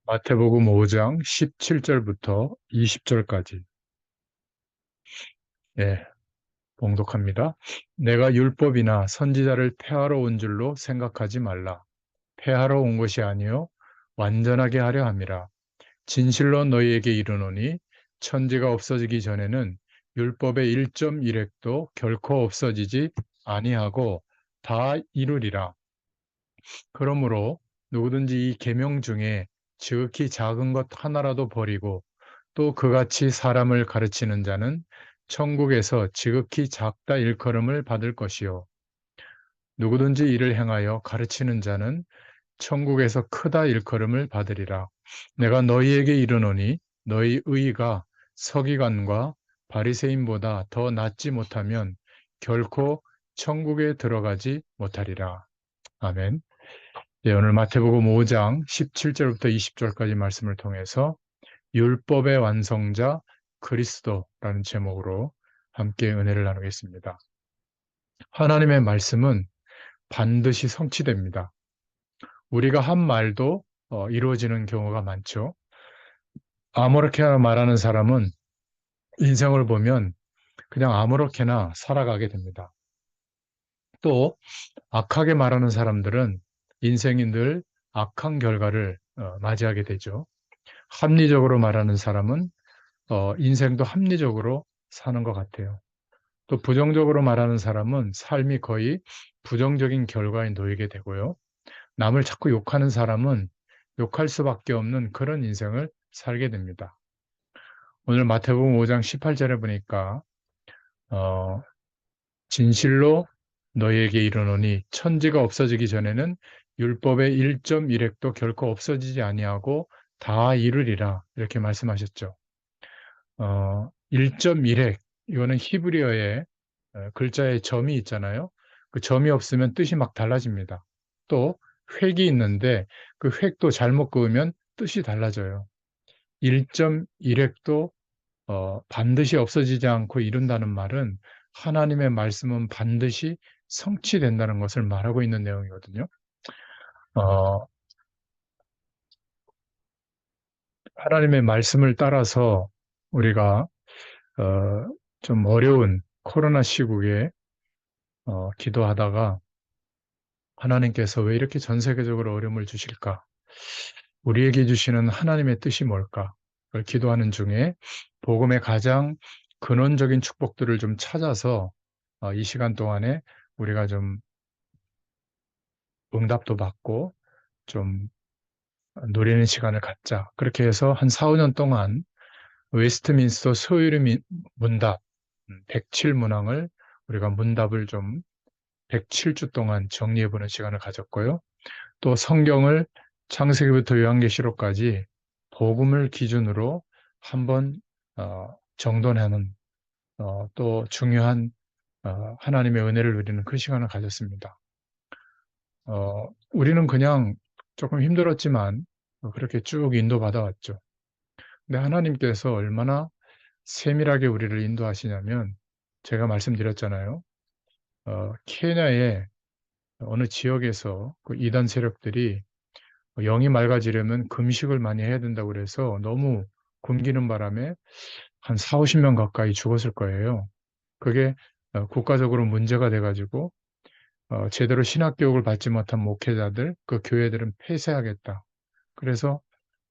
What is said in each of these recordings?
마태복음 5장 17절부터 20절까지. 예, 봉독합니다. 내가 율법이나 선지자를 폐하러 온 줄로 생각하지 말라. 폐하러 온 것이 아니요 완전하게 하려 함이라. 진실로 너희에게 이르노니 천지가 없어지기 전에는 율법의 1.1획도 결코 없어지지 아니하고 다 이루리라. 그러므로 누구든지 이 계명 중에 지극히 작은 것 하나라도 버리고 또 그같이 사람을 가르치는 자는 천국에서 지극히 작다 일컬음을 받을 것이요. 누구든지 이를 행하여 가르치는 자는 천국에서 크다 일컬음을 받으리라. 내가 너희에게 이르노니 너희 의가 서기관과 바리새인보다 더 낫지 못하면 결코 천국에 들어가지 못하리라. 아멘. 예, 오늘 마태복음 5장 17절부터 20절까지 말씀을 통해서 율법의 완성자 그리스도라는 제목으로 함께 은혜를 나누겠습니다. 하나님의 말씀은 반드시 성취됩니다. 우리가 한 말도 이루어지는 경우가 많죠. 아무렇게나 말하는 사람은 인생을 보면 그냥 아무렇게나 살아가게 됩니다. 또 악하게 말하는 사람들은 인생이 늘 악한 결과를 맞이하게 되죠. 합리적으로 말하는 사람은 인생도 합리적으로 사는 것 같아요. 또 부정적으로 말하는 사람은 삶이 거의 부정적인 결과에 놓이게 되고요. 남을 자꾸 욕하는 사람은 욕할 수밖에 없는 그런 인생을 살게 됩니다. 오늘 마태복음 5장 18절에 보니까 어, 진실로 너희에게 이르노니 천지가 없어지기 전에는 율법의 1.1획도 결코 없어지지 아니하고 다 이루리라 이렇게 말씀하셨죠. 1.1획 이거는 히브리어의 글자에 점이 있잖아요. 그 점이 없으면 뜻이 막 달라집니다. 또 획이 있는데 그 획도 잘못 그으면 뜻이 달라져요. 1.1획도 반드시 없어지지 않고 이룬다는 말은 하나님의 말씀은 반드시 성취된다는 것을 말하고 있는 내용이거든요. 어, 하나님의 말씀을 따라서 우리가 어, 좀 어려운 코로나 시국에 기도하다가 하나님께서 왜 이렇게 전 세계적으로 어려움을 주실까? 우리에게 주시는 하나님의 뜻이 뭘까? 그걸 기도하는 중에 복음의 가장 근원적인 축복들을 좀 찾아서 이 시간 동안에 우리가 좀 응답도 받고 좀 누리는 시간을 갖자. 그렇게 해서 한 4, 5년 동안 웨스트민스터 소유리 문답 107문항을 우리가 문답을 좀 107주 동안 정리해보는 시간을 가졌고요. 또 성경을 창세기부터 요한계시록까지 복음을 기준으로 한번 정돈하는 또 중요한 하나님의 은혜를 누리는 그 시간을 가졌습니다. 우리는 그냥 조금 힘들었지만 그렇게 쭉 인도받아 왔죠. 근데 하나님께서 얼마나 세밀하게 우리를 인도하시냐면 제가 말씀드렸잖아요. 케냐의 어느 지역에서 그 이단 세력들이 영이 맑아지려면 금식을 많이 해야 된다고 그래서 너무 굶기는 바람에 한 4, 50명 가까이 죽었을 거예요. 그게 국가적으로 문제가 돼가지고 제대로 신학 교육을 받지 못한 목회자들, 그 교회들은 폐쇄하겠다. 그래서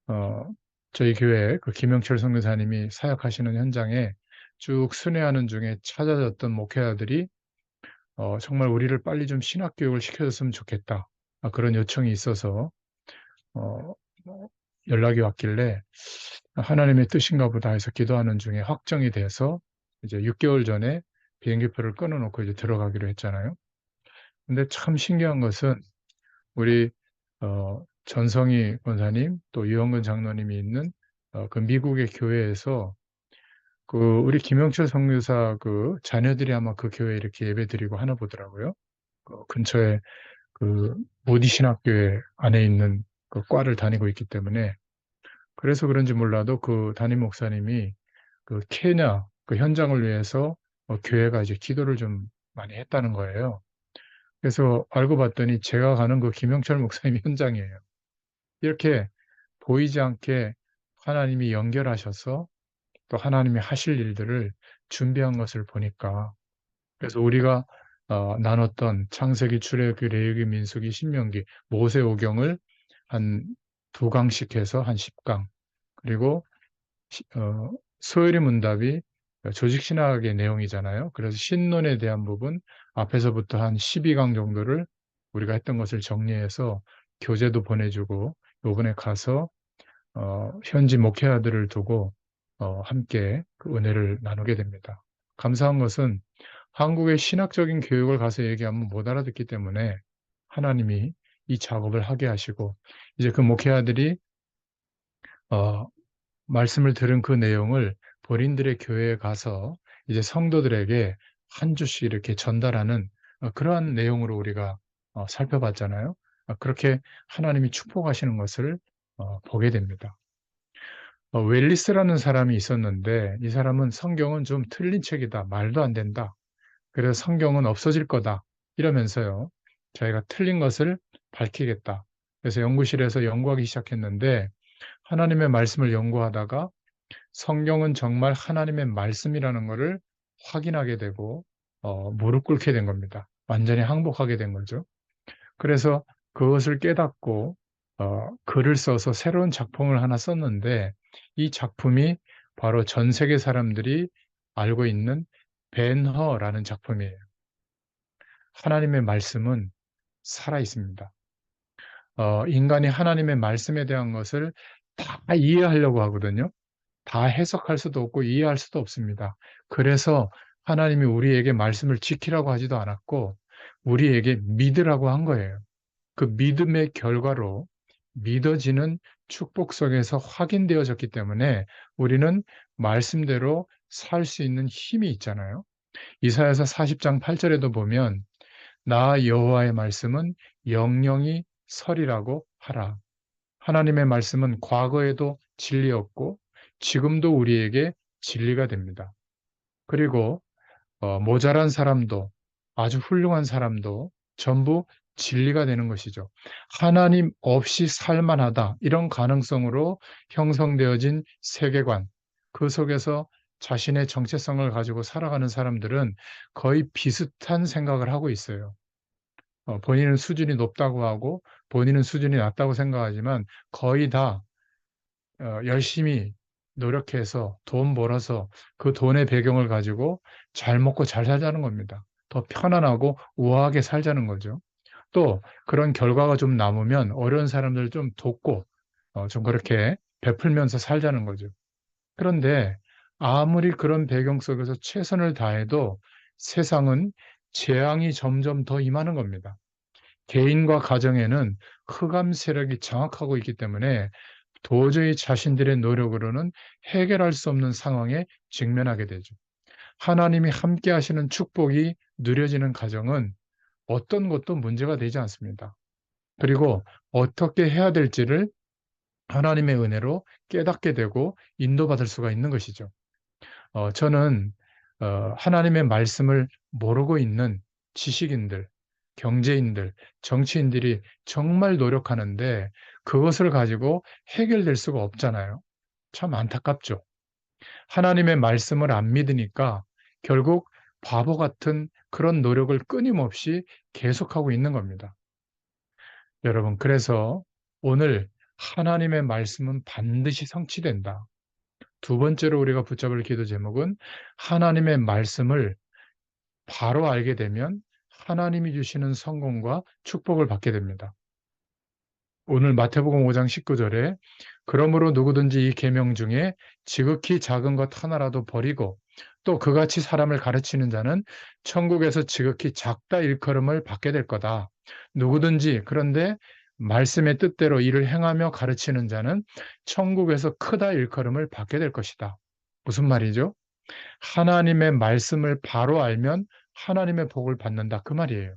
어, 저희 교회 그 김영철 선교사님이 사역하시는 현장에 쭉 순회하는 중에 찾아졌던 목회자들이 정말 우리를 빨리 좀 신학 교육을 시켜줬으면 좋겠다. 그런 요청이 있어서 어, 뭐 연락이 왔길래 하나님의 뜻인가 보다 해서 기도하는 중에 확정이 돼서 이제 6개월 전에 비행기표를 끊어놓고 이제 들어가기로 했잖아요. 근데 참 신기한 것은 우리 전성희 권사님 또 유영근 장로님이 있는 그 미국의 교회에서 그 우리 김영철 선교사 그 자녀들이 아마 그 교회에 이렇게 예배드리고 하나 보더라고요. 근처에 그 모디 신학교회 안에 있는 그 과를 다니고 있기 때문에 그래서 그런지 몰라도 그 담임 목사님이 그 케냐 그 현장을 위해서 교회가 이제 기도를 좀 많이 했다는 거예요. 그래서 알고 봤더니 제가 가는 그 김영철 목사님 현장이에요. 이렇게 보이지 않게 하나님이 연결하셔서 또 하나님이 하실 일들을 준비한 것을 보니까, 그래서 우리가 나눴던 창세기, 출애굽기, 레위기, 민수기, 신명기, 모세오경을 한 2강씩 해서 한 10강, 그리고 소요리 문답이 조직신학의 내용이잖아요. 그래서 신론에 대한 부분 앞에서부터 한 12강 정도를 우리가 했던 것을 정리해서 교재도 보내주고, 요번에 가서 현지 목회자들을 두고 함께 그 은혜를 나누게 됩니다. 감사한 것은 한국의 신학적인 교육을 가서 얘기하면 못 알아듣기 때문에 하나님이 이 작업을 하게 하시고, 이제 그 목회자들이 어, 말씀을 들은 그 내용을 본인들의 교회에 가서 이제 성도들에게 한 주씩 이렇게 전달하는 그러한 내용으로 우리가 살펴봤잖아요. 그렇게 하나님이 축복하시는 것을 보게 됩니다. 웰리스라는 사람이 있었는데, 이 사람은 성경은 좀 틀린 책이다, 말도 안 된다, 그래서 성경은 없어질 거다 이러면서요, 자기가 틀린 것을 밝히겠다. 그래서 연구실에서 연구하기 시작했는데, 하나님의 말씀을 연구하다가 성경은 정말 하나님의 말씀이라는 것을 확인하게 되고 무릎 꿇게 된 겁니다. 완전히 항복하게 된 거죠. 그래서 그것을 깨닫고 글을 써서 새로운 작품을 하나 썼는데, 이 작품이 바로 전 세계 사람들이 알고 있는 벤허라는 작품이에요. 하나님의 말씀은 살아 있습니다. 인간이 하나님의 말씀에 대한 것을 다 이해하려고 하거든요. 다 해석할 수도 없고 이해할 수도 없습니다. 그래서 하나님이 우리에게 말씀을 지키라고 하지도 않았고, 우리에게 믿으라고 한 거예요. 그 믿음의 결과로 믿어지는 축복 속에서 확인되어졌기 때문에 우리는 말씀대로 살 수 있는 힘이 있잖아요. 이사야서 40장 8절에도 보면 나 여호와의 말씀은 영영이 설이라고 하라. 하나님의 말씀은 과거에도 진리였고 지금도 우리에게 진리가 됩니다. 그리고 모자란 사람도 아주 훌륭한 사람도 전부 진리가 되는 것이죠. 하나님 없이 살만하다, 이런 가능성으로 형성되어진 세계관, 그 속에서 자신의 정체성을 가지고 살아가는 사람들은 거의 비슷한 생각을 하고 있어요. 본인은 수준이 높다고 하고 본인은 수준이 낮다고 생각하지만 거의 다 열심히 노력해서 돈 벌어서 그 돈의 배경을 가지고 잘 먹고 잘 살자는 겁니다. 더 편안하고 우아하게 살자는 거죠. 또 그런 결과가 좀 남으면 어려운 사람들을 좀 돕고 좀 그렇게 베풀면서 살자는 거죠. 그런데 아무리 그런 배경 속에서 최선을 다해도 세상은 재앙이 점점 더 임하는 겁니다. 개인과 가정에는 흑암 세력이 장악하고 있기 때문에 도저히 자신들의 노력으로는 해결할 수 없는 상황에 직면하게 되죠. 하나님이 함께 하시는 축복이 누려지는 가정은 어떤 것도 문제가 되지 않습니다. 그리고 어떻게 해야 될지를 하나님의 은혜로 깨닫게 되고 인도받을 수가 있는 것이죠. 저는 하나님의 말씀을 모르고 있는 지식인들, 경제인들, 정치인들이 정말 노력하는데 그것을 가지고 해결될 수가 없잖아요. 참 안타깝죠. 하나님의 말씀을 안 믿으니까 결국 바보 같은 그런 노력을 끊임없이 계속하고 있는 겁니다. 여러분, 그래서 오늘 하나님의 말씀은 반드시 성취된다. 두 번째로 우리가 붙잡을 기도 제목은 하나님의 말씀을 바로 알게 되면 하나님이 주시는 성공과 축복을 받게 됩니다. 오늘 마태복음 5장 19절에 그러므로 누구든지 이 계명 중에 지극히 작은 것 하나라도 버리고 또 그같이 사람을 가르치는 자는 천국에서 지극히 작다 일컬음을 받게 될 거다. 누구든지 그런데 말씀의 뜻대로 이를 행하며 가르치는 자는 천국에서 크다 일컬음을 받게 될 것이다. 무슨 말이죠? 하나님의 말씀을 바로 알면 하나님의 복을 받는다, 그 말이에요.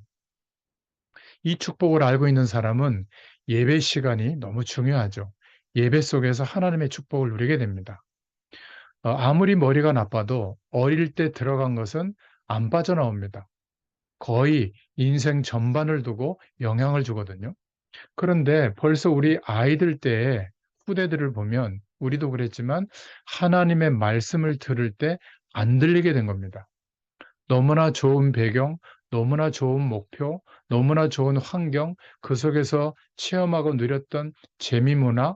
이 축복을 알고 있는 사람은 예배 시간이 너무 중요하죠. 예배 속에서 하나님의 축복을 누리게 됩니다. 아무리 머리가 나빠도 어릴 때 들어간 것은 안 빠져나옵니다. 거의 인생 전반을 두고 영향을 주거든요. 그런데 벌써 우리 아이들 때에 후대들을 보면 우리도 그랬지만 하나님의 말씀을 들을 때 안 들리게 된 겁니다. 너무나 좋은 배경, 너무나 좋은 목표, 너무나 좋은 환경, 그 속에서 체험하고 누렸던 재미 문화,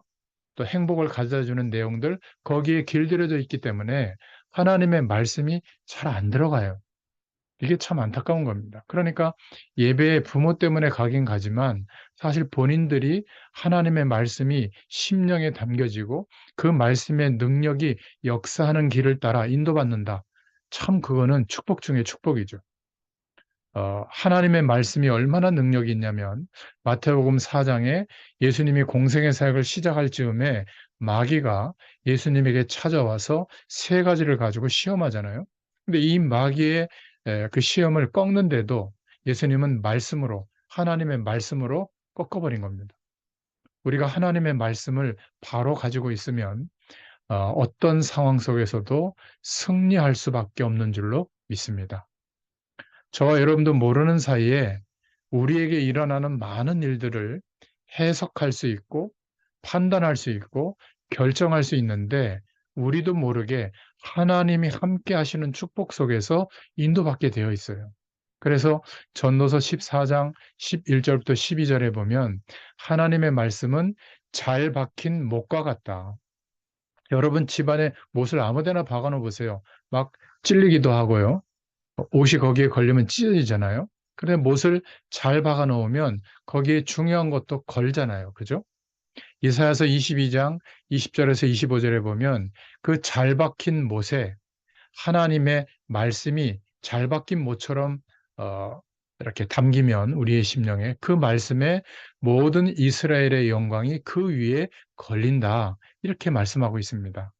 또 행복을 가져다주는 내용들, 거기에 길들여져 있기 때문에 하나님의 말씀이 잘 안 들어가요. 이게 참 안타까운 겁니다. 그러니까 예배에 부모 때문에 가긴 가지만 사실 본인들이 하나님의 말씀이 심령에 담겨지고 그 말씀의 능력이 역사하는 길을 따라 인도받는다. 참 그거는 축복 중의 축복이죠. 하나님의 말씀이 얼마나 능력이 있냐면 마태복음 4장에 예수님이 공생의 사역을 시작할 즈음에 마귀가 예수님에게 찾아와서 세 가지를 가지고 시험하잖아요. 근데 이 마귀의 그 시험을 꺾는데도 예수님은 말씀으로, 하나님의 말씀으로 꺾어버린 겁니다. 우리가 하나님의 말씀을 바로 가지고 있으면 어떤 상황 속에서도 승리할 수밖에 없는 줄로 믿습니다. 저와 여러분도 모르는 사이에 우리에게 일어나는 많은 일들을 해석할 수 있고 판단할 수 있고 결정할 수 있는데 우리도 모르게 하나님이 함께 하시는 축복 속에서 인도받게 되어 있어요. 그래서 전도서 14장 11절부터 12절에 보면 하나님의 말씀은 잘 박힌 못과 같다. 여러분 집안에 못을 아무 데나 박아 놓으 보세요. 막 찔리기도 하고요. 옷이 거기에 걸리면 찢어지잖아요. 근데 못을 잘 박아 놓으면 거기에 중요한 것도 걸잖아요. 그죠? 이사야서 22장 20절에서 25절에 보면 그 잘 박힌 못에 하나님의 말씀이 잘 박힌 못처럼 어, 이렇게 담기면 우리의 심령에 그 말씀에 모든 이스라엘의 영광이 그 위에 걸린다. 이렇게 말씀하고 있습니다.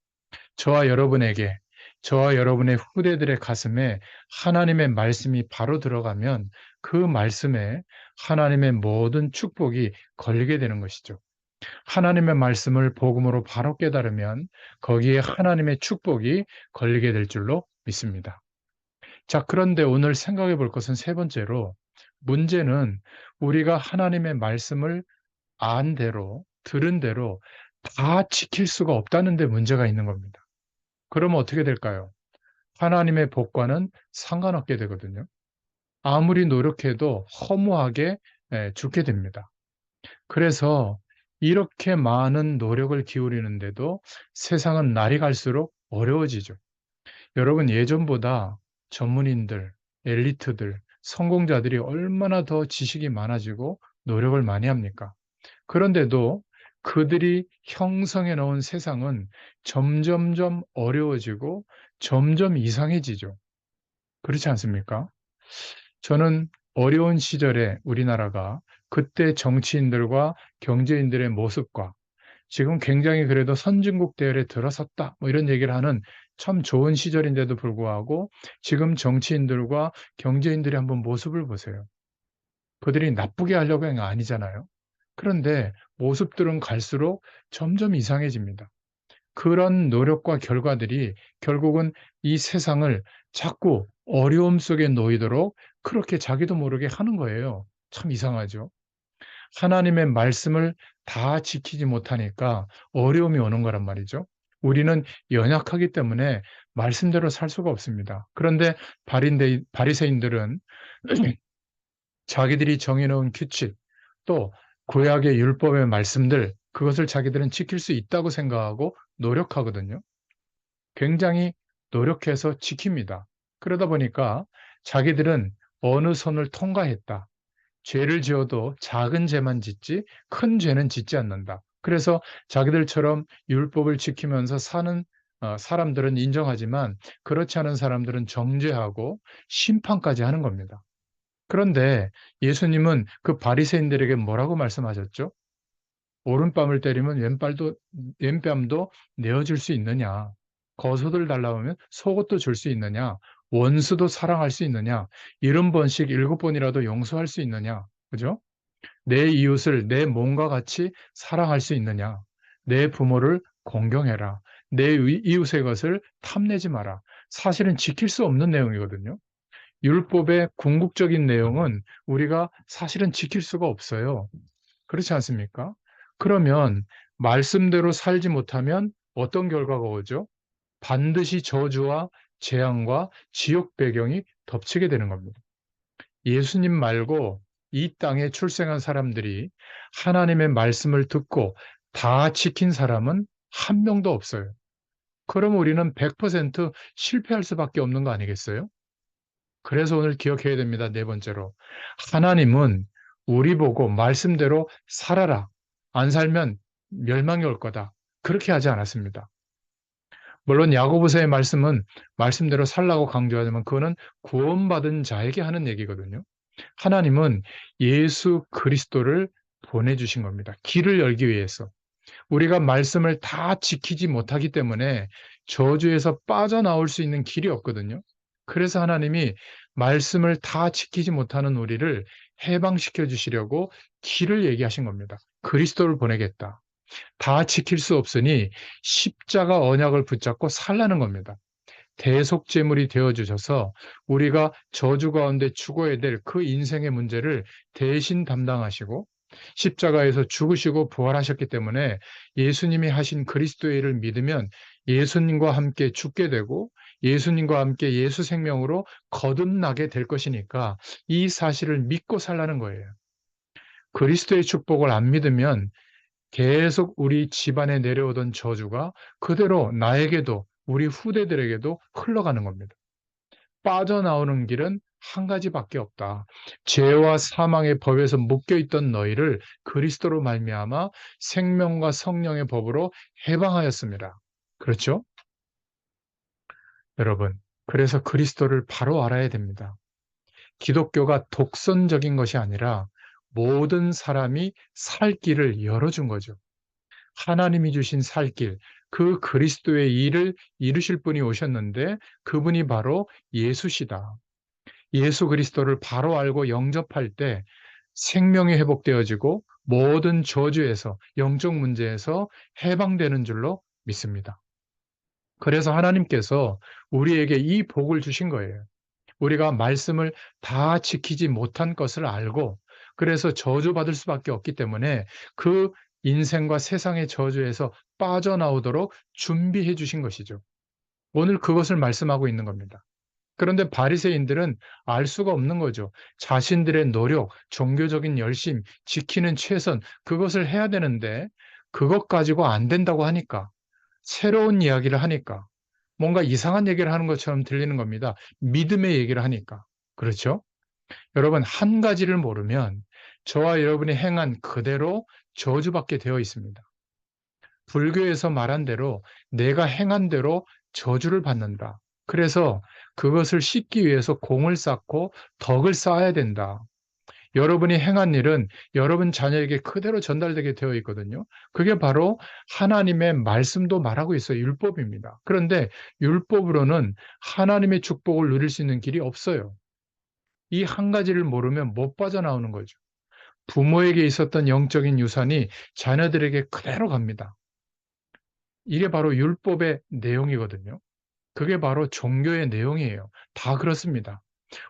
저와 여러분에게, 저와 여러분의 후대들의 가슴에 하나님의 말씀이 바로 들어가면 그 말씀에 하나님의 모든 축복이 걸리게 되는 것이죠. 하나님의 말씀을 복음으로 바로 깨달으면 거기에 하나님의 축복이 걸리게 될 줄로 믿습니다. 자, 그런데 오늘 생각해 볼 것은 세 번째로 문제는 우리가 하나님의 말씀을 안 대로, 들은 대로 다 지킬 수가 없다는 데 문제가 있는 겁니다. 그러면 어떻게 될까요? 하나님의 복과는 상관없게 되거든요. 아무리 노력해도 허무하게 죽게 됩니다. 그래서 이렇게 많은 노력을 기울이는데도 세상은 날이 갈수록 어려워지죠. 여러분 예전보다 전문인들, 엘리트들, 성공자들이 얼마나 더 지식이 많아지고 노력을 많이 합니까? 그런데도 그들이 형성해 놓은 세상은 점점점 어려워지고 점점 이상해지죠. 그렇지 않습니까? 저는 어려운 시절에 우리나라가 그때 정치인들과 경제인들의 모습과 지금 굉장히 그래도 선진국 대열에 들어섰다 뭐 이런 얘기를 하는 참 좋은 시절인데도 불구하고 지금 정치인들과 경제인들의 한번 모습을 보세요. 그들이 나쁘게 하려고 한 게 아니잖아요. 그런데 모습들은 갈수록 점점 이상해집니다. 그런 노력과 결과들이 결국은 이 세상을 자꾸 어려움 속에 놓이도록 그렇게 자기도 모르게 하는 거예요. 참 이상하죠. 하나님의 말씀을 다 지키지 못하니까 어려움이 오는 거란 말이죠. 우리는 연약하기 때문에 말씀대로 살 수가 없습니다. 그런데 바리새인들은 자기들이 정해놓은 규칙, 또 구약의 율법의 말씀들, 그것을 자기들은 지킬 수 있다고 생각하고 노력하거든요. 굉장히 노력해서 지킵니다. 그러다 보니까 자기들은 어느 선을 통과했다. 죄를 지어도 작은 죄만 짓지 큰 죄는 짓지 않는다. 그래서 자기들처럼 율법을 지키면서 사는 사람들은 인정하지만 그렇지 않은 사람들은 정죄하고 심판까지 하는 겁니다. 그런데 예수님은 그 바리새인들에게 뭐라고 말씀하셨죠? 오른뺨을 때리면 왼뺨도 내어줄 수 있느냐? 거소들 달라고 하면 속옷도 줄 수 있느냐? 원수도 사랑할 수 있느냐? 70번씩 7번이라도 용서할 수 있느냐? 그죠? 내 이웃을 내 몸과 같이 사랑할 수 있느냐? 내 부모를 공경해라. 내 이웃의 것을 탐내지 마라. 사실은 지킬 수 없는 내용이거든요. 율법의 궁극적인 내용은 우리가 사실은 지킬 수가 없어요. 그렇지 않습니까? 그러면 말씀대로 살지 못하면 어떤 결과가 오죠? 반드시 저주와 재앙과 지옥 배경이 덮치게 되는 겁니다. 예수님 말고 이 땅에 출생한 사람들이 하나님의 말씀을 듣고 다 지킨 사람은 한 명도 없어요. 그럼 우리는 100% 실패할 수밖에 없는 거 아니겠어요? 그래서 오늘 기억해야 됩니다. 네 번째로. 하나님은 우리 보고 말씀대로 살아라. 안 살면 멸망이 올 거다. 그렇게 하지 않았습니다. 물론 야고보서의 말씀은 말씀대로 살라고 강조하지만 그거는 구원받은 자에게 하는 얘기거든요. 하나님은 예수 그리스도를 보내주신 겁니다. 길을 열기 위해서. 우리가 말씀을 다 지키지 못하기 때문에 저주에서 빠져나올 수 있는 길이 없거든요. 그래서 하나님이 말씀을 다 지키지 못하는 우리를 해방시켜 주시려고 길을 얘기하신 겁니다. 그리스도를 보내겠다. 다 지킬 수 없으니 십자가 언약을 붙잡고 살라는 겁니다. 대속제물이 되어 주셔서 우리가 저주 가운데 죽어야 될 그 인생의 문제를 대신 담당하시고 십자가에서 죽으시고 부활하셨기 때문에 예수님이 하신 그리스도의 일을 믿으면 예수님과 함께 죽게 되고 예수님과 함께 예수 생명으로 거듭나게 될 것이니까 이 사실을 믿고 살라는 거예요. 그리스도의 축복을 안 믿으면 계속 우리 집안에 내려오던 저주가 그대로 나에게도 우리 후대들에게도 흘러가는 겁니다. 빠져나오는 길은 한 가지밖에 없다. 죄와 사망의 법에서 묶여 있던 너희를 그리스도로 말미암아 생명과 성령의 법으로 해방하였습니다. 그렇죠? 여러분, 그래서 그리스도를 바로 알아야 됩니다. 기독교가 독선적인 것이 아니라 모든 사람이 살 길을 열어준 거죠. 하나님이 주신 살 길, 그 그리스도의 일을 이루실 분이 오셨는데 그분이 바로 예수시다. 예수 그리스도를 바로 알고 영접할 때 생명이 회복되어지고 모든 저주에서 영적 문제에서 해방되는 줄로 믿습니다. 그래서 하나님께서 우리에게 이 복을 주신 거예요. 우리가 말씀을 다 지키지 못한 것을 알고 그래서 저주받을 수밖에 없기 때문에 그 인생과 세상의 저주에서 빠져나오도록 준비해 주신 것이죠. 오늘 그것을 말씀하고 있는 겁니다. 그런데 바리새인들은 알 수가 없는 거죠. 자신들의 노력, 종교적인 열심, 지키는 최선 그것을 해야 되는데 그것 가지고 안 된다고 하니까 새로운 이야기를 하니까 뭔가 이상한 얘기를 하는 것처럼 들리는 겁니다. 믿음의 얘기를 하니까. 그렇죠? 여러분 한 가지를 모르면 저와 여러분이 행한 그대로 저주받게 되어 있습니다. 불교에서 말한 대로 내가 행한 대로 저주를 받는다. 그래서 그것을 씻기 위해서 공을 쌓고 덕을 쌓아야 된다. 여러분이 행한 일은 여러분 자녀에게 그대로 전달되게 되어 있거든요. 그게 바로 하나님의 말씀도 말하고 있어요. 율법입니다. 그런데 율법으로는 하나님의 축복을 누릴 수 있는 길이 없어요. 이 한 가지를 모르면 못 빠져나오는 거죠. 부모에게 있었던 영적인 유산이 자녀들에게 그대로 갑니다. 이게 바로 율법의 내용이거든요. 그게 바로 종교의 내용이에요. 다 그렇습니다.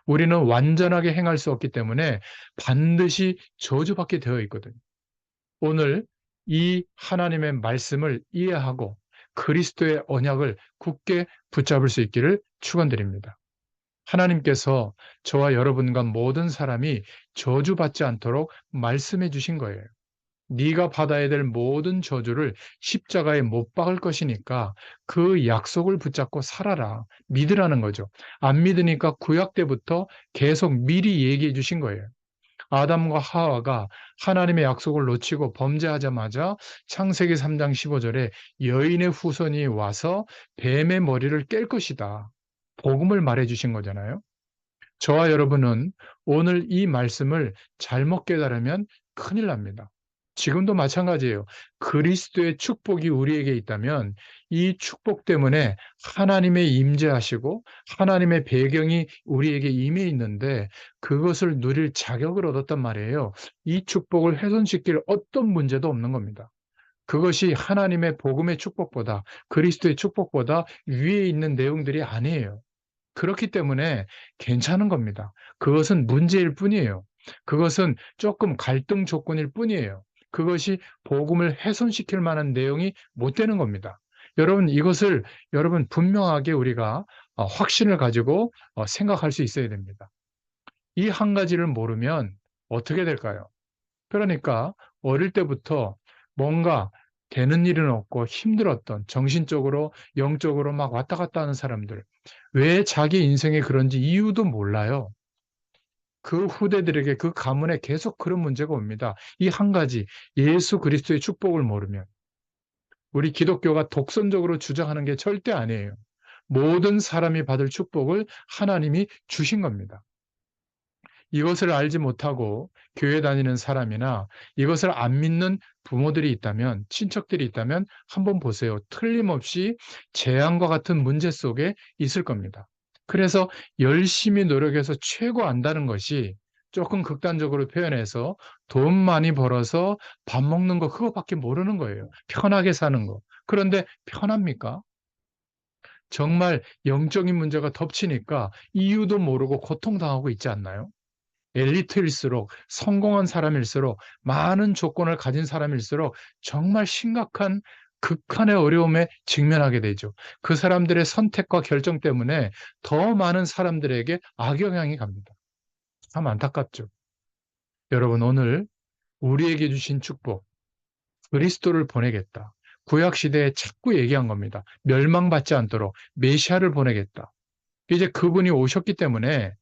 우리는 완전하게 행할 수 없기 때문에 반드시 저주받게 되어 있거든요. 오늘 이 하나님의 말씀을 이해하고 그리스도의 언약을 굳게 붙잡을 수 있기를 축원드립니다. 하나님께서 저와 여러분과 모든 사람이 저주받지 않도록 말씀해 주신 거예요. 네가 받아야 될 모든 저주를 십자가에 못 박을 것이니까 그 약속을 붙잡고 살아라. 믿으라는 거죠. 안 믿으니까 구약 때부터 계속 미리 얘기해 주신 거예요. 아담과 하와가 하나님의 약속을 놓치고 범죄하자마자 창세기 3장 15절에 여인의 후손이 와서 뱀의 머리를 깰 것이다. 복음을 말해 주신 거잖아요. 저와 여러분은 오늘 이 말씀을 잘못 깨달으면 큰일 납니다. 지금도 마찬가지예요. 그리스도의 축복이 우리에게 있다면 이 축복 때문에 하나님의 임재하시고 하나님의 배경이 우리에게 임해 있는데 그것을 누릴 자격을 얻었단 말이에요. 이 축복을 훼손시킬 어떤 문제도 없는 겁니다. 그것이 하나님의 복음의 축복보다 그리스도의 축복보다 위에 있는 내용들이 아니에요. 그렇기 때문에 괜찮은 겁니다. 그것은 문제일 뿐이에요. 그것은 조금 갈등 조건일 뿐이에요. 그것이 복음을 훼손시킬 만한 내용이 못 되는 겁니다. 여러분, 이것을 여러분 분명하게 우리가 확신을 가지고 생각할 수 있어야 됩니다. 이 한 가지를 모르면 어떻게 될까요? 그러니까 어릴 때부터 뭔가 되는 일은 없고 힘들었던, 정신적으로 영적으로 막 왔다 갔다 하는 사람들, 왜 자기 인생에 그런지 이유도 몰라요. 그 후대들에게, 그 가문에 계속 그런 문제가 옵니다. 이 한 가지, 예수 그리스도의 축복을 모르면. 우리 기독교가 독선적으로 주장하는 게 절대 아니에요. 모든 사람이 받을 축복을 하나님이 주신 겁니다. 이것을 알지 못하고 교회 다니는 사람이나 이것을 안 믿는 부모들이 있다면, 친척들이 있다면 한번 보세요. 틀림없이 재앙과 같은 문제 속에 있을 겁니다. 그래서 열심히 노력해서 최고 안다는 것이, 조금 극단적으로 표현해서 돈 많이 벌어서 밥 먹는 거, 그거밖에 모르는 거예요. 편하게 사는 거. 그런데 편합니까? 정말 영적인 문제가 덮치니까 이유도 모르고 고통당하고 있지 않나요? 엘리트일수록, 성공한 사람일수록, 많은 조건을 가진 사람일수록 정말 심각한 극한의 어려움에 직면하게 되죠. 그 사람들의 선택과 결정 때문에 더 많은 사람들에게 악영향이 갑니다. 참 안타깝죠. 여러분, 오늘 우리에게 주신 축복, 그리스도를 보내겠다. 구약 시대에 자꾸 얘기한 겁니다. 멸망받지 않도록 메시아를 보내겠다. 이제 그분이 오셨기 때문에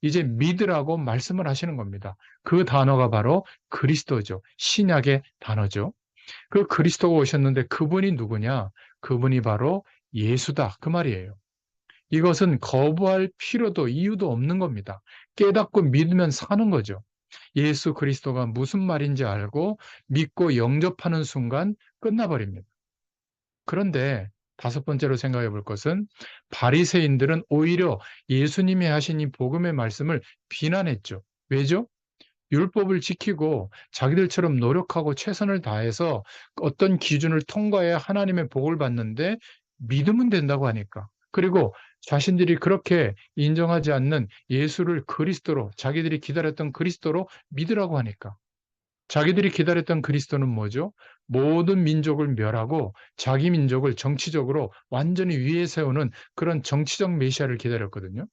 이제 믿으라고 말씀을 하시는 겁니다. 그 단어가 바로 그리스도죠. 신약의 단어죠. 그 그리스도가 오셨는데 그분이 누구냐? 그분이 바로 예수다. 그 말이에요. 이것은 거부할 필요도 이유도 없는 겁니다. 깨닫고 믿으면 사는 거죠. 예수 그리스도가 무슨 말인지 알고 믿고 영접하는 순간 끝나버립니다. 그런데 다섯 번째로 생각해 볼 것은, 바리새인들은 오히려 예수님이 하신 이 복음의 말씀을 비난했죠. 왜죠? 율법을 지키고 자기들처럼 노력하고 최선을 다해서 어떤 기준을 통과해야 하나님의 복을 받는데 믿으면 된다고 하니까. 그리고 자신들이 그렇게 인정하지 않는 예수를 그리스도로, 자기들이 기다렸던 그리스도로 믿으라고 하니까. 자기들이 기다렸던 그리스도는 뭐죠? 모든 민족을 멸하고 자기 민족을 정치적으로 완전히 위에 세우는 그런 정치적 메시아를 기다렸거든요.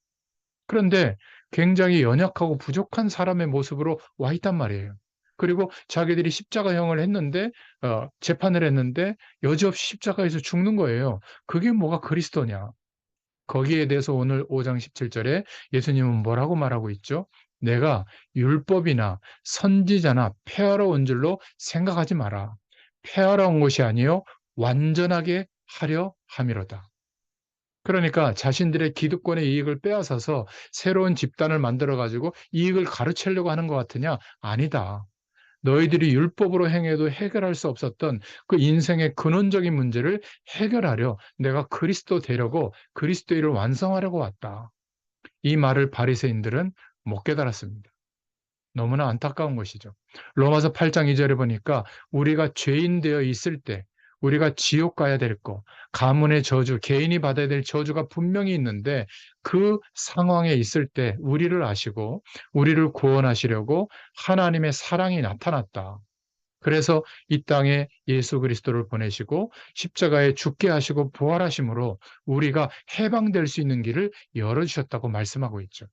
그런데 굉장히 연약하고 부족한 사람의 모습으로 와 있단 말이에요. 그리고 자기들이 십자가형을 했는데, 재판을 했는데 여지없이 십자가에서 죽는 거예요. 그게 뭐가 그리스도냐? 거기에 대해서 오늘 5장 17절에 예수님은 뭐라고 말하고 있죠? 내가 율법이나 선지자나 폐하러 온 줄로 생각하지 마라. 폐하러 온 것이 아니요 완전하게 하려 함이로다. 그러니까 자신들의 기득권의 이익을 빼앗아서 새로운 집단을 만들어 가지고 이익을 가로채려고 하는 것 같으냐? 아니다. 너희들이 율법으로 행해도 해결할 수 없었던 그 인생의 근원적인 문제를 해결하려 내가 그리스도 되려고, 그리스도의 일을 완성하려고 왔다. 이 말을 바리새인들은 못 깨달았습니다. 너무나 안타까운 것이죠. 로마서 8장 2절에 보니까 우리가 죄인 되어 있을 때, 우리가 지옥 가야 될 거, 가문의 저주, 개인이 받아야 될 저주가 분명히 있는데 그 상황에 있을 때 우리를 아시고 우리를 구원하시려고 하나님의 사랑이 나타났다. 그래서 이 땅에 예수 그리스도를 보내시고 십자가에 죽게 하시고 부활하심으로 우리가 해방될 수 있는 길을 열어주셨다고 말씀하고 있죠.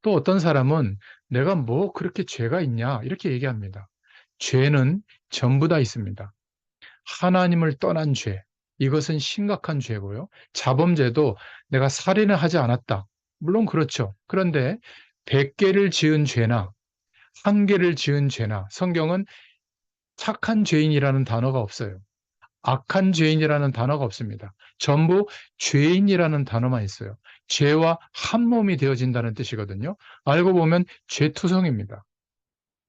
또 어떤 사람은 내가 뭐 그렇게 죄가 있냐 이렇게 얘기합니다. 죄는 전부 다 있습니다. 하나님을 떠난 죄, 이것은 심각한 죄고요. 자범죄도 내가 살인을 하지 않았다. 물론 그렇죠. 그런데 100개를 지은 죄나 1개를 지은 죄나, 성경은 착한 죄인이라는 단어가 없어요. 악한 죄인이라는 단어가 없습니다. 전부 죄인이라는 단어만 있어요. 죄와 한 몸이 되어진다는 뜻이거든요. 알고 보면 죄투성입니다.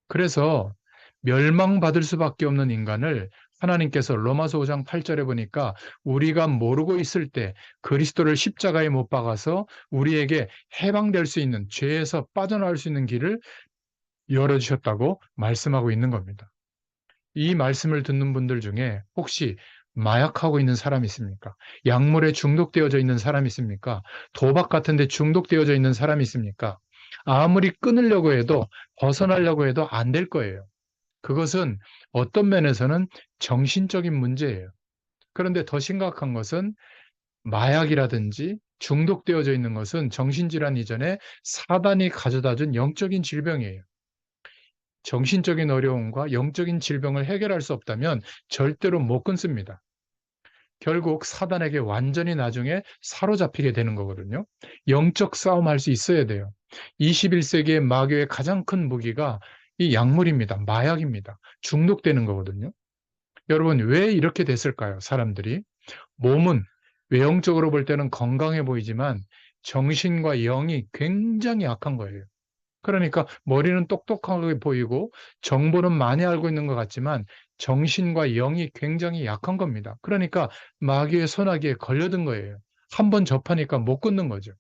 그래서 멸망받을 수밖에 없는 인간을 하나님께서 로마서 5장 8절에 보니까 우리가 모르고 있을 때 그리스도를 십자가에 못 박아서 우리에게 해방될 수 있는, 죄에서 빠져나올 수 있는 길을 열어주셨다고 말씀하고 있는 겁니다. 이 말씀을 듣는 분들 중에 혹시 마약하고 있는 사람이 있습니까? 약물에 중독되어져 있는 사람이 있습니까? 도박 같은 데 중독되어져 있는 사람이 있습니까? 아무리 끊으려고 해도, 벗어나려고 해도 안 될 거예요. 그것은 어떤 면에서는 정신적인 문제예요. 그런데 더 심각한 것은 마약이라든지 중독되어져 있는 것은 정신질환 이전에 사단이 가져다 준 영적인 질병이에요. 정신적인 어려움과 영적인 질병을 해결할 수 없다면 절대로 못 끊습니다. 결국 사단에게 완전히 나중에 사로잡히게 되는 거거든요. 영적 싸움할 수 있어야 돼요. 21세기의 마귀의 가장 큰 무기가 이 약물입니다. 마약입니다. 중독되는 거거든요. 여러분, 왜 이렇게 됐을까요? 사람들이. 몸은 외형적으로 볼 때는 건강해 보이지만 정신과 영이 굉장히 약한 거예요. 그러니까 머리는 똑똑하게 보이고 정보는 많이 알고 있는 것 같지만 정신과 영이 굉장히 약한 겁니다. 그러니까 마귀의 소나기에 걸려든 거예요. 한 번 접하니까 못 끊는 거죠.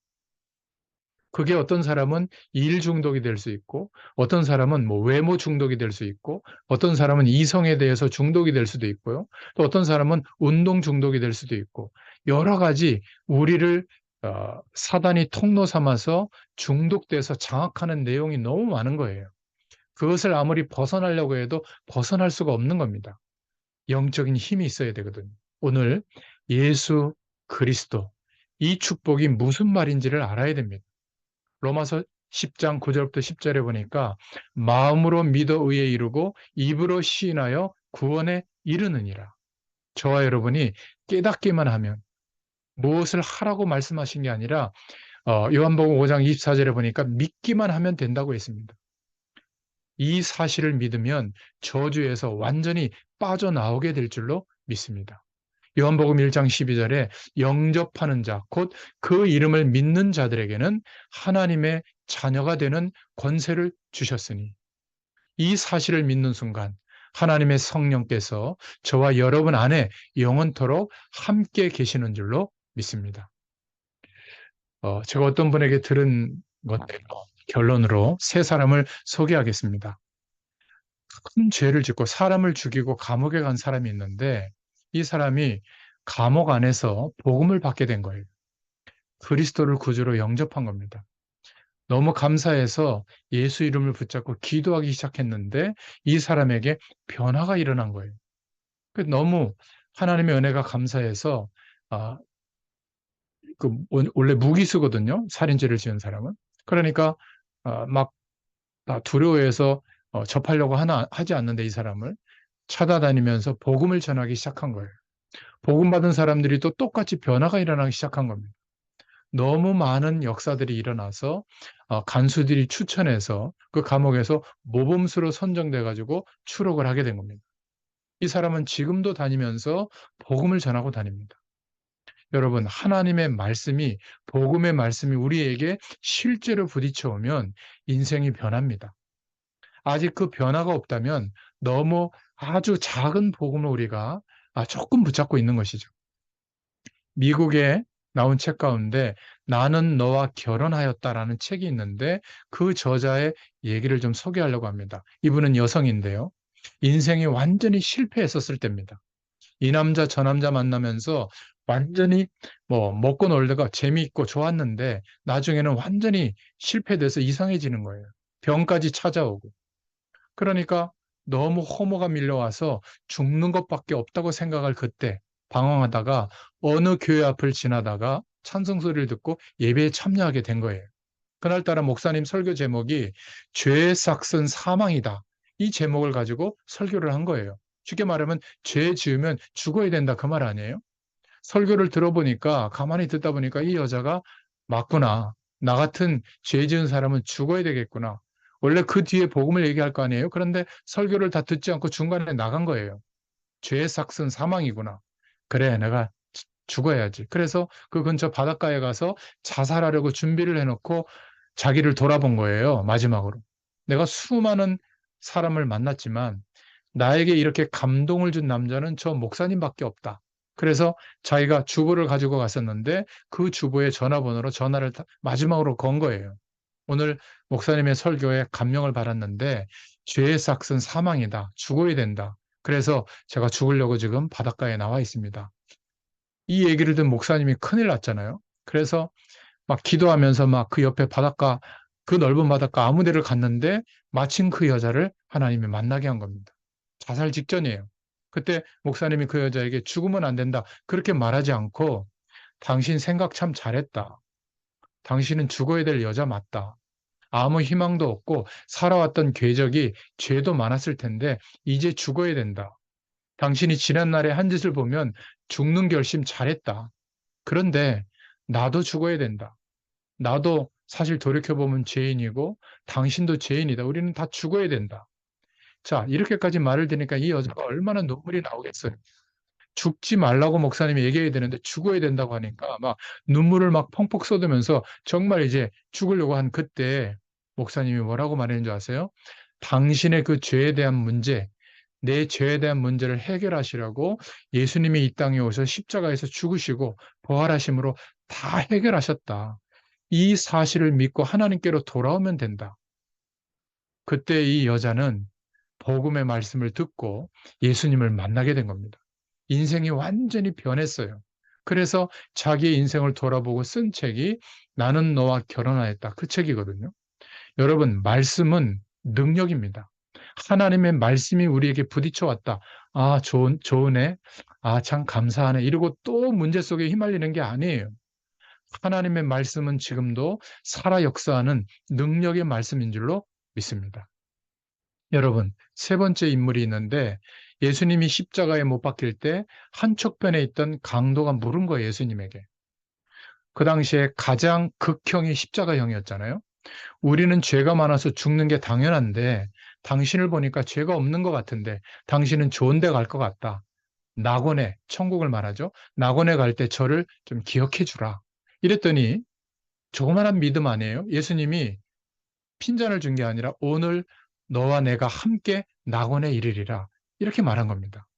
그게 어떤 사람은 일 중독이 될 수 있고, 어떤 사람은 뭐 외모 중독이 될 수 있고, 어떤 사람은 이성에 대해서 중독이 될 수도 있고요. 또 어떤 사람은 운동 중독이 될 수도 있고, 여러 가지 우리를 사단이 통로 삼아서 중독돼서 장악하는 내용이 너무 많은 거예요. 그것을 아무리 벗어나려고 해도 벗어날 수가 없는 겁니다. 영적인 힘이 있어야 되거든요. 오늘 예수 그리스도, 이 축복이 무슨 말인지를 알아야 됩니다. 로마서 10장 9절부터 10절에 보니까 마음으로 믿어 의에 이르고 입으로 시인하여 구원에 이르느니라. 저와 여러분이 깨닫기만 하면, 무엇을 하라고 말씀하신 게 아니라 요한복음 5장 24절에 보니까 믿기만 하면 된다고 했습니다. 이 사실을 믿으면 저주에서 완전히 빠져나오게 될 줄로 믿습니다. 요한복음 1장 12절에 영접하는 자, 곧 그 이름을 믿는 자들에게는 하나님의 자녀가 되는 권세를 주셨으니, 이 사실을 믿는 순간 하나님의 성령께서 저와 여러분 안에 영원토록 함께 계시는 줄로 믿습니다. 제가 어떤 분에게 들은 것대로 결론으로 세 사람을 소개하겠습니다. 큰 죄를 짓고 사람을 죽이고 감옥에 간 사람이 있는데, 이 사람이 감옥 안에서 복음을 받게 된 거예요. 그리스도를 구주로 영접한 겁니다. 너무 감사해서 예수 이름을 붙잡고 기도하기 시작했는데 이 사람에게 변화가 일어난 거예요. 너무 하나님의 은혜가 감사해서, 아, 원래 무기수거든요. 살인죄를 지은 사람은. 그러니까 막 두려워해서 접하려고 하지 않는데, 이 사람을 찾아다니면서 복음을 전하기 시작한 거예요. 복음 받은 사람들이 또 똑같이 변화가 일어나기 시작한 겁니다. 너무 많은 역사들이 일어나서 간수들이 추천해서 그 감옥에서 모범수로 선정돼 가지고 추록을 하게 된 겁니다. 이 사람은 지금도 다니면서 복음을 전하고 다닙니다. 여러분, 하나님의 말씀이, 복음의 말씀이 우리에게 실제로 부딪혀 오면 인생이 변합니다. 아직 그 변화가 없다면 너무 아주 작은 복음을 우리가 조금 붙잡고 있는 것이죠. 미국에 나온 책 가운데 나는 너와 결혼하였다라는 책이 있는데, 그 저자의 얘기를 좀 소개하려고 합니다. 이분은 여성인데요. 인생이 완전히 실패했었을 때입니다. 이 남자 저 남자 만나면서 완전히 뭐 먹고 놀다가 재미있고 좋았는데 나중에는 완전히 실패돼서 이상해지는 거예요. 병까지 찾아오고. 그러니까 너무 허무가 밀려와서 죽는 것밖에 없다고 생각할 그때 방황하다가 어느 교회 앞을 지나다가 찬송 소리를 듣고 예배에 참여하게 된 거예요. 그날따라 목사님 설교 제목이 죄의 삭은 사망이다. 이 제목을 가지고 설교를 한 거예요. 쉽게 말하면 죄 지으면 죽어야 된다, 그 말 아니에요? 설교를 들어보니까, 가만히 듣다 보니까 이 여자가 맞구나. 나 같은 죄 지은 사람은 죽어야 되겠구나. 원래 그 뒤에 복음을 얘기할 거 아니에요? 그런데 설교를 다 듣지 않고 중간에 나간 거예요. 죄의 삭은 사망이구나. 그래, 내가 죽어야지. 그래서 그 근처 바닷가에 가서 자살하려고 준비를 해놓고 자기를 돌아본 거예요, 마지막으로. 내가 수많은 사람을 만났지만 나에게 이렇게 감동을 준 남자는 저 목사님밖에 없다. 그래서 자기가 주보를 가지고 갔었는데 그 주보의 전화번호로 전화를 마지막으로 건 거예요. 오늘 목사님의 설교에 감명을 받았는데 죄의 삭은 사망이다. 죽어야 된다. 그래서 제가 죽으려고 지금 바닷가에 나와 있습니다. 이 얘기를 듣는 목사님이 큰일 났잖아요. 그래서 막 기도하면서 막 그 옆에 바닷가 그 넓은 바닷가 아무 데를 갔는데 마침 그 여자를 하나님이 만나게 한 겁니다. 자살 직전이에요. 그때 목사님이 그 여자에게 죽으면 안 된다, 그렇게 말하지 않고 당신 생각 참 잘했다. 당신은 죽어야 될 여자 맞다. 아무 희망도 없고 살아왔던 궤적이 죄도 많았을 텐데 이제 죽어야 된다. 당신이 지난날의 한 짓을 보면 죽는 결심 잘했다. 그런데 나도 죽어야 된다. 나도 사실 돌이켜보면 죄인이고 당신도 죄인이다. 우리는 다 죽어야 된다. 자, 이렇게까지 말을 드니까 이 여자가 얼마나 눈물이 나오겠어요. 죽지 말라고 목사님이 얘기해야 되는데 죽어야 된다고 하니까 막 눈물을 막 펑펑 쏟으면서 정말 이제 죽으려고 한 그때 목사님이 뭐라고 말했는 줄 아세요? 당신의 그 죄에 대한 문제, 내 죄에 대한 문제를 해결하시라고 예수님이 이 땅에 오셔서 십자가에서 죽으시고 부활하심으로 다 해결하셨다. 이 사실을 믿고 하나님께로 돌아오면 된다. 그때 이 여자는 복음의 말씀을 듣고 예수님을 만나게 된 겁니다. 인생이 완전히 변했어요. 그래서 자기의 인생을 돌아보고 쓴 책이 나는 너와 결혼하였다, 그 책이거든요. 여러분, 말씀은 능력입니다. 하나님의 말씀이 우리에게 부딪혀 왔다. 아, 좋으네. 아, 참 감사하네. 이러고 또 문제 속에 휘말리는 게 아니에요. 하나님의 말씀은 지금도 살아 역사하는 능력의 말씀인 줄로 믿습니다. 여러분, 세 번째 인물이 있는데 예수님이 십자가에 못 박힐 때 한쪽편에 있던 강도가 물은 거예요, 예수님에게. 그 당시에 가장 극형이 십자가형이었잖아요. 우리는 죄가 많아서 죽는 게 당연한데 당신을 보니까 죄가 없는 것 같은데 당신은 좋은 데 갈 것 같다. 낙원에, 천국을 말하죠. 낙원에 갈 때 저를 좀 기억해 주라. 이랬더니 조그만한 믿음 아니에요? 예수님이 핀잔을 준 게 아니라 오늘 너와 내가 함께 낙원에 이르리라, 이렇게 말한 겁니다.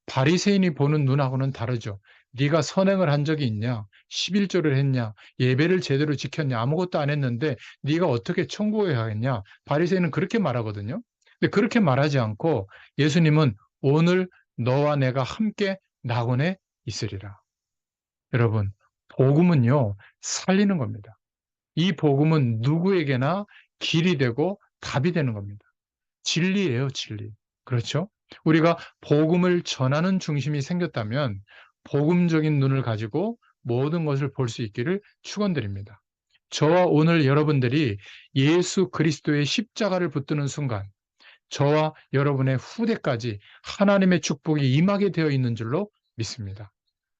바리새인이 보는 눈하고는 다르죠. 네가 선행을 한 적이 있냐? 11조를 했냐? 예배를 제대로 지켰냐? 아무것도 안 했는데 네가 어떻게 천국에 가겠냐? 바리새인은 그렇게 말하거든요. 근데 그렇게 말하지 않고 예수님은 오늘 너와 내가 함께 낙원에 있으리라. 여러분, 복음은요, 살리는 겁니다. 이 복음은 누구에게나 길이 되고 답이 되는 겁니다. 진리예요, 진리. 그렇죠? 우리가 복음을 전하는 중심이 생겼다면 복음적인 눈을 가지고 모든 것을 볼 수 있기를 축원드립니다. 저와 오늘 여러분들이 예수 그리스도의 십자가를 붙드는 순간 저와 여러분의 후대까지 하나님의 축복이 임하게 되어 있는 줄로 믿습니다.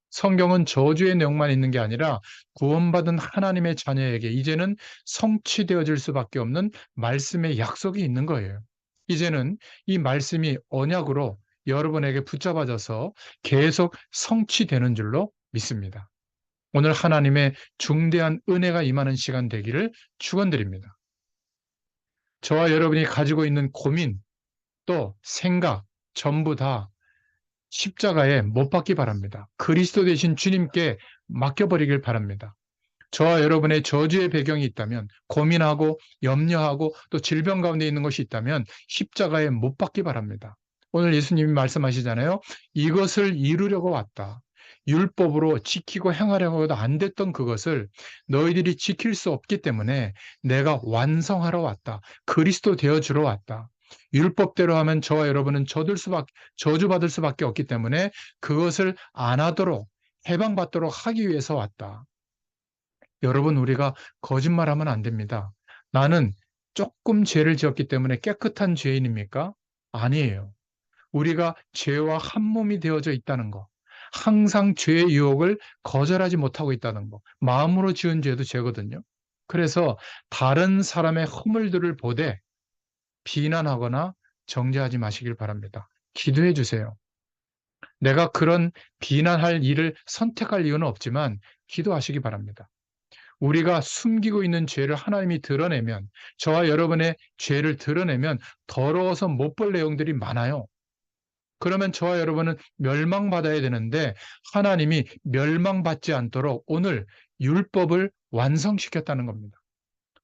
성경은 저주의 내용만 있는 게 아니라 구원받은 하나님의 자녀에게 이제는 성취되어질 수밖에 없는 말씀의 약속이 있는 거예요. 이제는 이 말씀이 언약으로 여러분에게 붙잡아져서 계속 성취되는 줄로 믿습니다. 오늘 하나님의 중대한 은혜가 임하는 시간 되기를 축원드립니다. 저와 여러분이 가지고 있는 고민, 또 생각, 전부 다 십자가에 못 박기 바랍니다. 그리스도 되신 주님께 맡겨버리길 바랍니다. 저와 여러분의 저주의 배경이 있다면, 고민하고 염려하고 또 질병 가운데 있는 것이 있다면 십자가에 못 박기 바랍니다. 오늘 예수님이 말씀하시잖아요. 이것을 이루려고 왔다. 율법으로 지키고 행하려고 해도 안 됐던 그것을 너희들이 지킬 수 없기 때문에 내가 완성하러 왔다. 그리스도 되어주러 왔다. 율법대로 하면 저와 여러분은 저주받을 수밖에 없기 때문에 그것을 안 하도록, 해방받도록 하기 위해서 왔다. 여러분, 우리가 거짓말하면 안 됩니다. 나는 조금 죄를 지었기 때문에 깨끗한 죄인입니까? 아니에요. 우리가 죄와 한 몸이 되어져 있다는 거, 항상 죄의 유혹을 거절하지 못하고 있다는 거, 마음으로 지은 죄도 죄거든요. 그래서 다른 사람의 허물들을 보되 비난하거나 정죄하지 마시길 바랍니다. 기도해 주세요. 내가 그런 비난할 일을 선택할 이유는 없지만 기도하시기 바랍니다. 우리가 숨기고 있는 죄를 하나님이 드러내면, 저와 여러분의 죄를 드러내면 더러워서 못 볼 내용들이 많아요. 그러면 저와 여러분은 멸망받아야 되는데 하나님이 멸망받지 않도록 오늘 율법을 완성시켰다는 겁니다.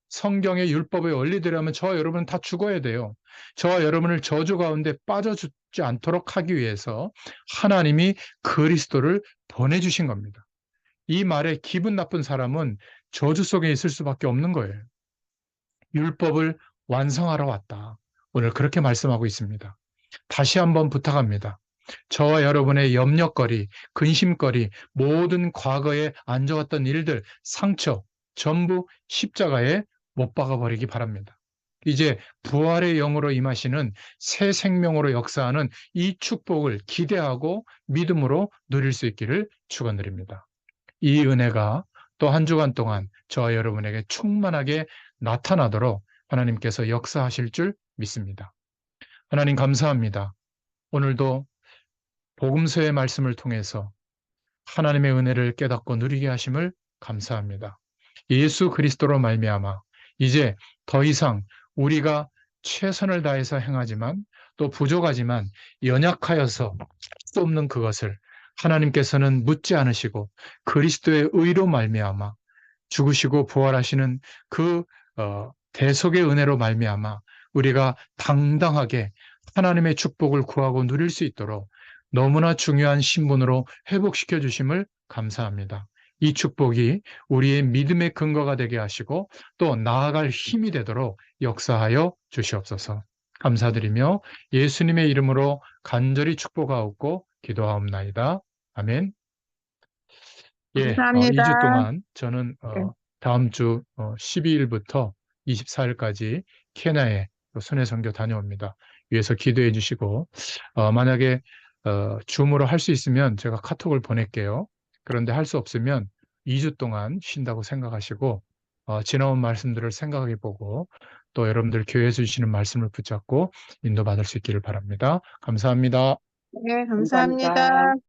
성경의 율법의 원리대로하면 저와 여러분은 다 죽어야 돼요. 저와 여러분을 저주 가운데 빠져 죽지 않도록 하기 위해서 하나님이 그리스도를 보내주신 겁니다. 이 말에 기분 나쁜 사람은 저주 속에 있을 수밖에 없는 거예요. 율법을 완성하러 왔다. 오늘 그렇게 말씀하고 있습니다. 다시 한번 부탁합니다. 저와 여러분의 염려거리, 근심거리, 모든 과거에 안 좋았던 일들, 상처, 전부 십자가에 못 박아버리기 바랍니다. 이제 부활의 영으로 임하시는 새 생명으로 역사하는 이 축복을 기대하고 믿음으로 누릴 수 있기를 축원드립니다. 이 은혜가 또 한 주간 동안 저와 여러분에게 충만하게 나타나도록 하나님께서 역사하실 줄 믿습니다. 하나님 감사합니다. 오늘도 복음서의 말씀을 통해서 하나님의 은혜를 깨닫고 누리게 하심을 감사합니다. 예수 그리스도로 말미암아 이제 더 이상 우리가 최선을 다해서 행하지만 또 부족하지만 연약하여서 할 수 없는 그것을 하나님께서는 묻지 않으시고 그리스도의 의로 말미암아 죽으시고 부활하시는 그 대속의 은혜로 말미암아 우리가 당당하게 하나님의 축복을 구하고 누릴 수 있도록 너무나 중요한 신분으로 회복시켜 주심을 감사합니다. 이 축복이 우리의 믿음의 근거가 되게 하시고 또 나아갈 힘이 되도록 역사하여 주시옵소서. 감사드리며 예수님의 이름으로 간절히 축복하옵고 기도하옵나이다. 아멘. 예, 감사합니다. 2주 동안 저는 네. 다음 주 12일부터 24일까지 케냐에 순회 선교 다녀옵니다. 위해서 기도해 주시고 만약에 줌으로 할 수 있으면 제가 카톡을 보낼게요. 그런데 할 수 없으면 2주 동안 쉰다고 생각하시고 지나온 말씀들을 생각해 보고 또 여러분들 교회에서 주시는 말씀을 붙잡고 인도받을 수 있기를 바랍니다. 감사합니다. 네, 감사합니다. 감사합니다.